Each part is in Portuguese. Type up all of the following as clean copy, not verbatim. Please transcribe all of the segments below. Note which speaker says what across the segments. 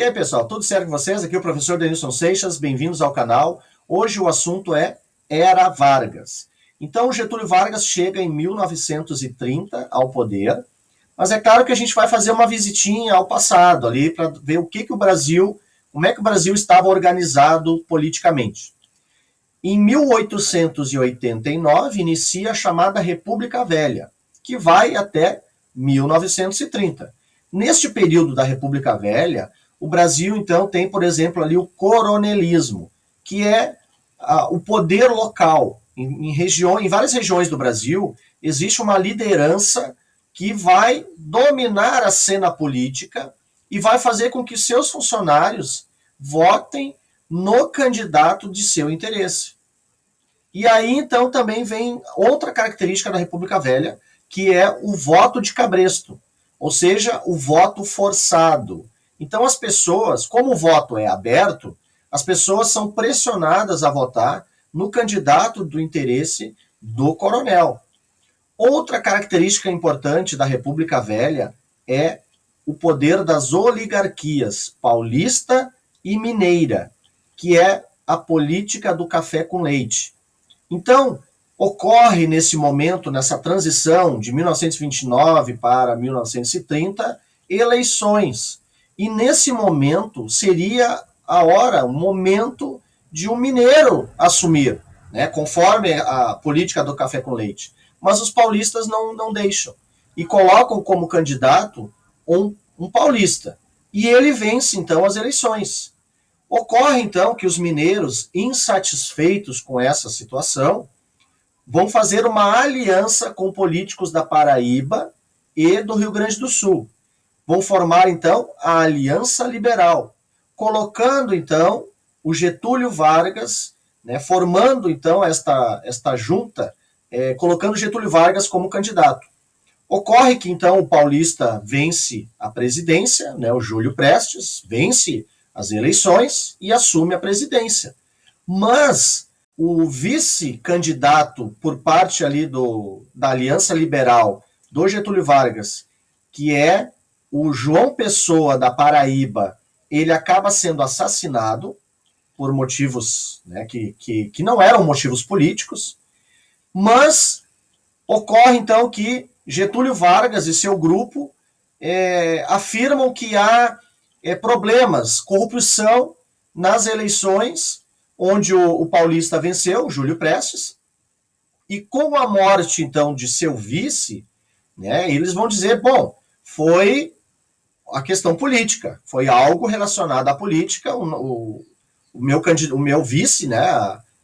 Speaker 1: E aí, pessoal, tudo certo com vocês? Aqui é o professor Denilson Seixas, bem-vindos ao canal. Hoje o assunto é Era Vargas. Então, o Getúlio Vargas chega em 1930 ao poder, mas é claro que a gente vai fazer uma visitinha ao passado ali para ver como é que o Brasil estava organizado politicamente. Em 1889, inicia a chamada República Velha, que vai até 1930. Neste período da República Velha, o Brasil, então, tem, por exemplo, ali o coronelismo, que é o poder local. Em várias regiões do Brasil, existe uma liderança que vai dominar a cena política e vai fazer com que seus funcionários votem no candidato de seu interesse. E aí, então, também vem outra característica da República Velha, que é o voto de cabresto, ou seja, o voto forçado. Então, as pessoas, como o voto é aberto, as pessoas são pressionadas a votar no candidato do interesse do coronel. Outra característica importante da República Velha é o poder das oligarquias paulista e mineira, que é a política do café com leite. Então, ocorre nesse momento, nessa transição de 1929 para 1930, eleições. E nesse momento seria o momento de um mineiro assumir, né, conforme a política do café com leite. Mas os paulistas não deixam. E colocam como candidato um paulista. E ele vence, então, as eleições. Ocorre, então, que os mineiros, insatisfeitos com essa situação, vão fazer uma aliança com políticos da Paraíba e do Rio Grande do Sul. Vão formar, então, a Aliança Liberal, colocando, então, o Getúlio Vargas, né, formando, então, esta junta, colocando Getúlio Vargas como candidato. Ocorre que, então, o paulista vence a presidência, né, o Júlio Prestes, vence as eleições e assume a presidência. Mas o vice-candidato por parte ali da Aliança Liberal do Getúlio Vargas, que é o João Pessoa da Paraíba, ele acaba sendo assassinado por motivos, né, que não eram motivos políticos, mas ocorre então que Getúlio Vargas e seu grupo afirmam que há problemas, corrupção nas eleições, onde o paulista venceu, Júlio Prestes, e com a morte, então, de seu vice, né, eles vão dizer, bom, foi a questão política, foi algo relacionado à política, o meu vice, né,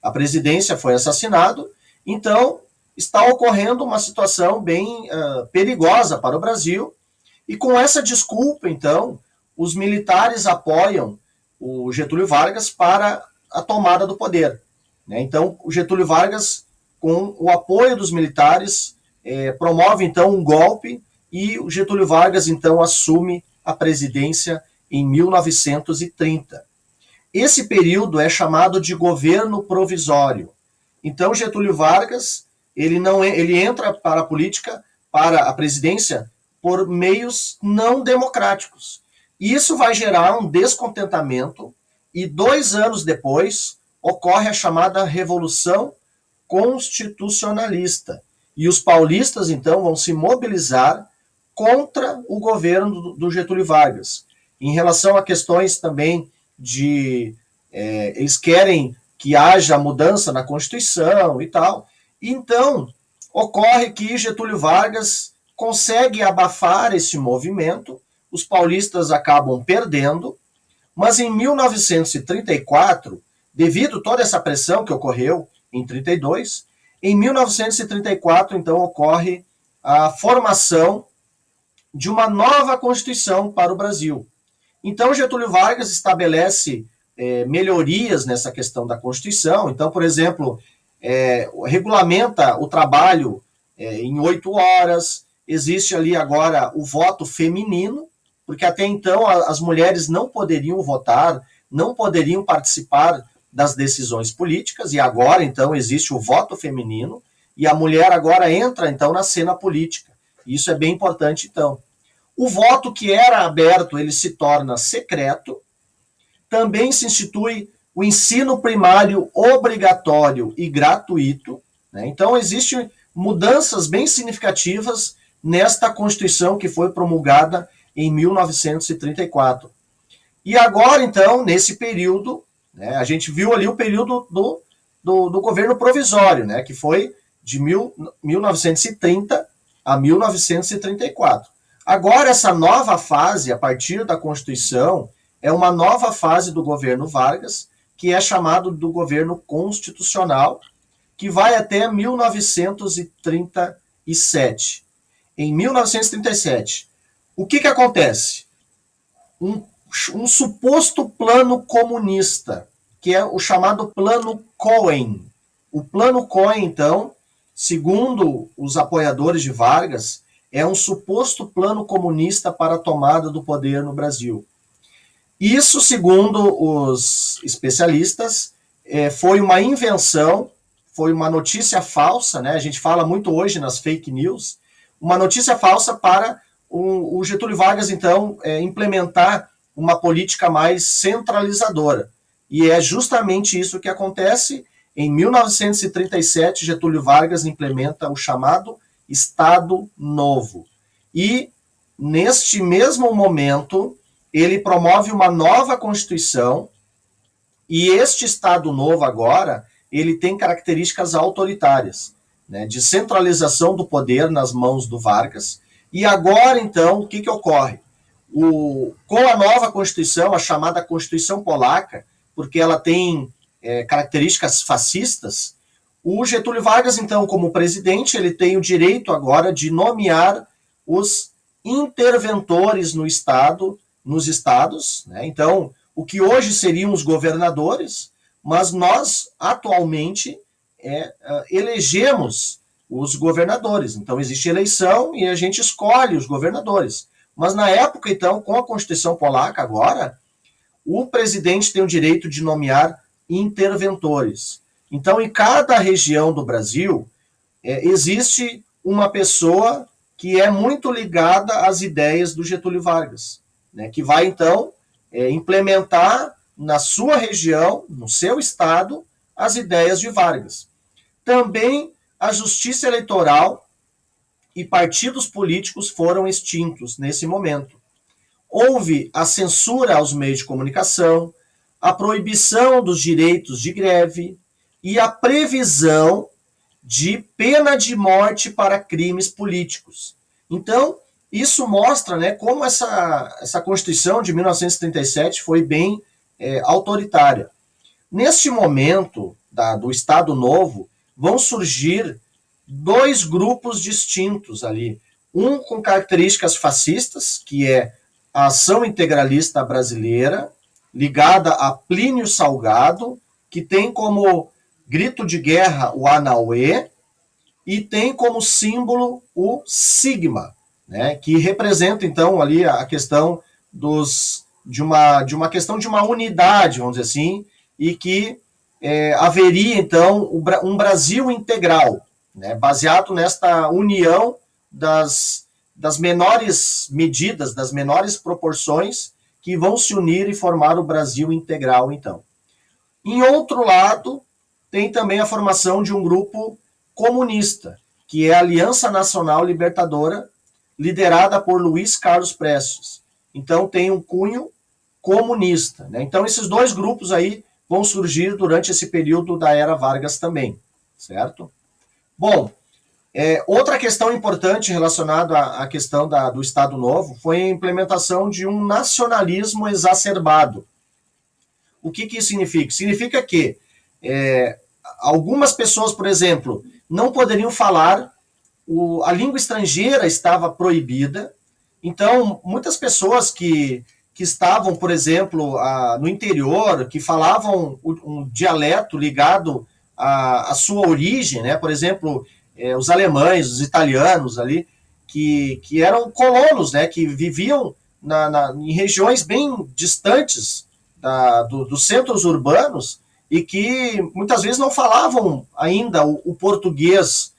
Speaker 1: a presidência foi assassinado, então está ocorrendo uma situação bem perigosa para o Brasil, e com essa desculpa, então, os militares apoiam o Getúlio Vargas para a tomada do poder. Né? Então, o Getúlio Vargas, com o apoio dos militares, promove, então, um golpe, e o Getúlio Vargas, então, assume a presidência em 1930. Esse período é chamado de governo provisório. Então, Getúlio Vargas, ele entra para a política, para a presidência, por meios não democráticos. Isso vai gerar um descontentamento e 2 anos depois ocorre a chamada Revolução Constitucionalista. E os paulistas, então, vão se mobilizar contra o governo do Getúlio Vargas. Em relação a questões também eles querem que haja mudança na Constituição e tal. Então, ocorre que Getúlio Vargas consegue abafar esse movimento, os paulistas acabam perdendo, mas em 1934, devido a toda essa pressão que ocorreu em 32, em 1934, então, ocorre a formação de uma nova Constituição para o Brasil. Então, Getúlio Vargas estabelece melhorias nessa questão da Constituição. Então, por exemplo, regulamenta o trabalho em 8 horas, existe ali agora o voto feminino, porque até então as mulheres não poderiam votar, não poderiam participar das decisões políticas, e agora, então, existe o voto feminino, e a mulher agora entra, então, na cena política. Isso é bem importante, então. O voto que era aberto, ele se torna secreto, Também se institui o ensino primário obrigatório e gratuito, né? Então, existem mudanças bem significativas nesta Constituição que foi promulgada em 1934. E agora, então, nesse período, né, a gente viu ali o período do governo provisório, né, que foi de 1930 a 1934. Agora, essa nova fase, a partir da Constituição, é uma nova fase do governo Vargas, que é chamado do governo constitucional, que vai até 1937. Em 1937, o que acontece? Um suposto plano comunista, que é o chamado Plano Cohen. O Plano Cohen, então, segundo os apoiadores de Vargas, é um suposto plano comunista para a tomada do poder no Brasil. Isso, segundo os especialistas, foi uma invenção, foi uma notícia falsa, né? A gente fala muito hoje nas fake news, uma notícia falsa para o Getúlio Vargas, então, implementar uma política mais centralizadora. E é justamente isso que acontece. Em 1937, Getúlio Vargas implementa o chamado Estado Novo. E, neste mesmo momento, ele promove uma nova Constituição, e este Estado Novo agora, ele tem características autoritárias, né, de centralização do poder nas mãos do Vargas. E agora, então, o que ocorre? Com a nova Constituição, a chamada Constituição Polaca, porque ela tem características fascistas, o Getúlio Vargas, então, como presidente, ele tem o direito agora de nomear os interventores no Estado, nos estados, né? Então, o que hoje seriam os governadores, mas nós, atualmente, elegemos os governadores. Então, existe eleição e a gente escolhe os governadores. Mas, na época, então, com a Constituição Polaca, agora, o presidente tem o direito de nomear interventores. Então, em cada região do Brasil, existe uma pessoa que é muito ligada às ideias do Getúlio Vargas, né, que vai, então, implementar na sua região, no seu estado, as ideias de Vargas. Também a justiça eleitoral e partidos políticos foram extintos nesse momento. Houve a censura aos meios de comunicação, a proibição dos direitos de greve e a previsão de pena de morte para crimes políticos. Então, isso mostra, né, como essa Constituição de 1937 foi bem autoritária. Neste momento do Estado Novo, vão surgir dois grupos distintos ali. Um com características fascistas, que é a Ação Integralista Brasileira, ligada a Plínio Salgado, que tem como grito de guerra o Anauê, e tem como símbolo o sigma, né, que representa, então, ali a questão de uma questão de uma unidade, vamos dizer assim, e que haveria, então, um Brasil integral, né, baseado nesta união das menores medidas, das menores proporções, que vão se unir e formar o Brasil integral, então. Em outro lado, tem também a formação de um grupo comunista, que é a Aliança Nacional Libertadora, liderada por Luiz Carlos Prestes. Então, tem um cunho comunista, né? Então, esses dois grupos aí vão surgir durante esse período da era Vargas também, certo? Bom, outra questão importante relacionada à questão do Estado Novo foi a implementação de um nacionalismo exacerbado. O que isso significa? Significa que algumas pessoas, por exemplo, não poderiam falar, a língua estrangeira estava proibida, então muitas pessoas que estavam, por exemplo, no interior, que falavam um dialeto ligado à sua origem, né? Por exemplo, os alemães, os italianos ali, que eram colonos, né? Que viviam em regiões bem distantes dos centros urbanos e que muitas vezes não falavam ainda o português,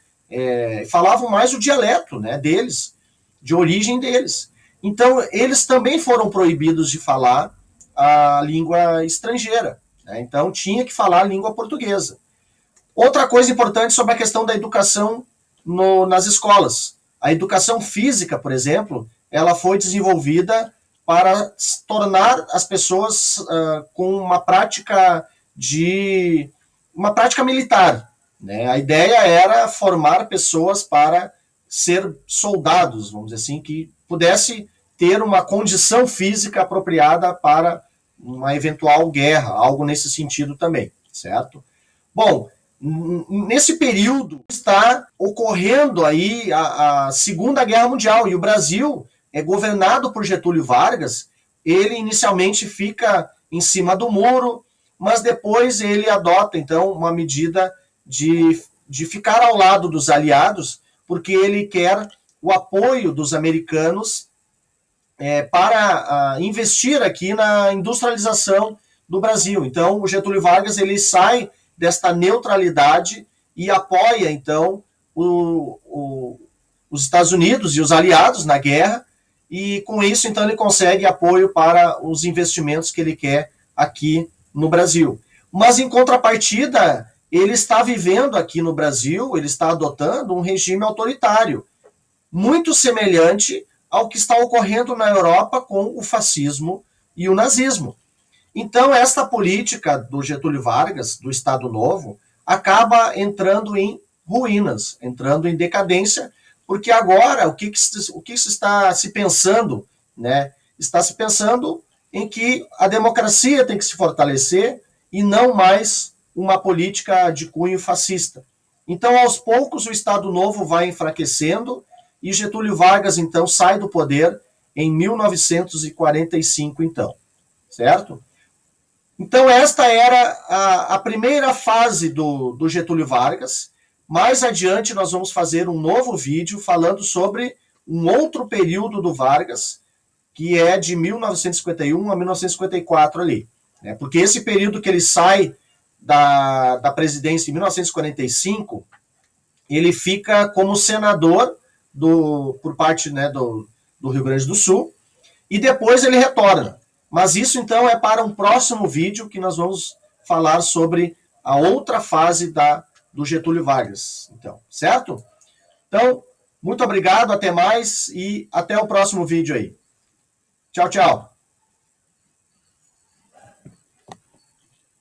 Speaker 1: falavam mais o dialeto, né, deles, de origem deles. Então, eles também foram proibidos de falar a língua estrangeira, né? Então tinha que falar a língua portuguesa. Outra coisa importante sobre a questão da educação nas escolas. A educação física, por exemplo, ela foi desenvolvida para tornar as pessoas com uma prática militar, né? A ideia era formar pessoas para ser soldados, vamos dizer assim, que pudesse ter uma condição física apropriada para uma eventual guerra, algo nesse sentido também, certo? Bom, nesse período está ocorrendo aí a Segunda Guerra Mundial, e o Brasil é governado por Getúlio Vargas. Ele inicialmente fica em cima do muro, mas depois ele adota, então, uma medida de ficar ao lado dos aliados, porque ele quer o apoio dos americanos para investir aqui na industrialização do Brasil. Então, o Getúlio Vargas ele sai desta neutralidade e apoia, então, os Estados Unidos e os aliados na guerra, e com isso, então, ele consegue apoio para os investimentos que ele quer aqui no Brasil. Mas, em contrapartida, ele está vivendo aqui no Brasil, ele está adotando um regime autoritário, muito semelhante ao que está ocorrendo na Europa com o fascismo e o nazismo. Então, esta política do Getúlio Vargas, do Estado Novo, acaba entrando em ruínas, entrando em decadência, porque agora o que se está se pensando, né? Está se pensando em que a democracia tem que se fortalecer e não mais uma política de cunho fascista. Então, aos poucos, o Estado Novo vai enfraquecendo e Getúlio Vargas, então, sai do poder em 1945, então, certo? Então, esta era a primeira fase do Getúlio Vargas. Mais adiante, nós vamos fazer um novo vídeo falando sobre um outro período do Vargas, que é de 1951 a 1954 ali, né? Porque esse período que ele sai da presidência em 1945, ele fica como senador por parte, né, do Rio Grande do Sul, e depois ele retorna. Mas isso, então, é para um próximo vídeo que nós vamos falar sobre a outra fase do Getúlio Vargas. Então, certo? Então, muito obrigado, até mais e até o próximo vídeo aí. Tchau, tchau.